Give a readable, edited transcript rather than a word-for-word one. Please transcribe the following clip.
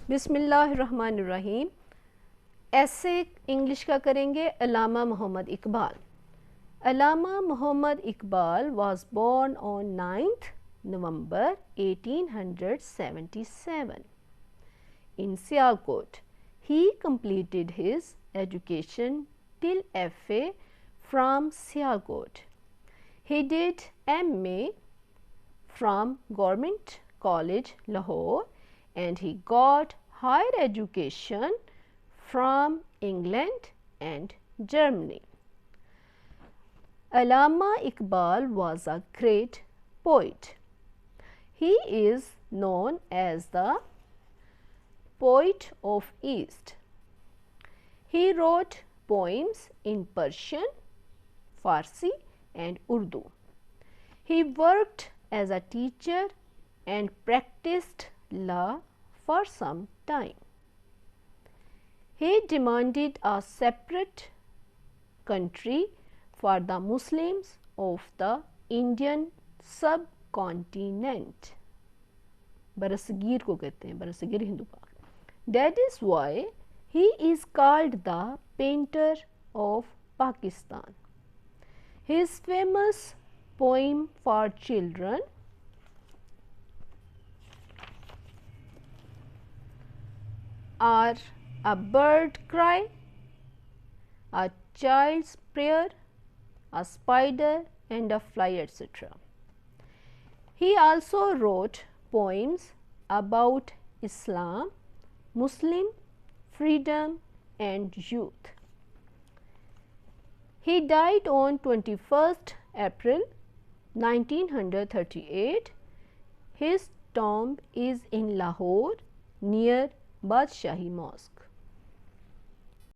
बिस्मिल्लाहिर्रहमानिर्रहीम। ऐसे इंग्लिश का करेंगे अल्लामा Mohammad Iqbal. Allama Muhammad Iqbal was born on 9th November 1877 in Sialkot. He completed his education till FA from Sialkot. He did MA from Government College Lahore and he got higher education from England and Germany. Allama Iqbal was a great poet. He is known as the poet of East. He wrote poems in Persian, Farsi and Urdu. He worked as a teacher and practiced law for some time. He demanded a separate country for the Muslims of the Indian subcontinent. बरसगीर को कहते हैं, बरसगीर हिंदू पाक. That is why he is called the painter of Pakistan. His famous poem for children are A Bird Cry, A Child's Prayer, A Spider and a Fly, etc. He also wrote poems about Islam, Muslim freedom and youth. He died on 21st April 1938. His tomb is in Lahore near Badshahi Mosque.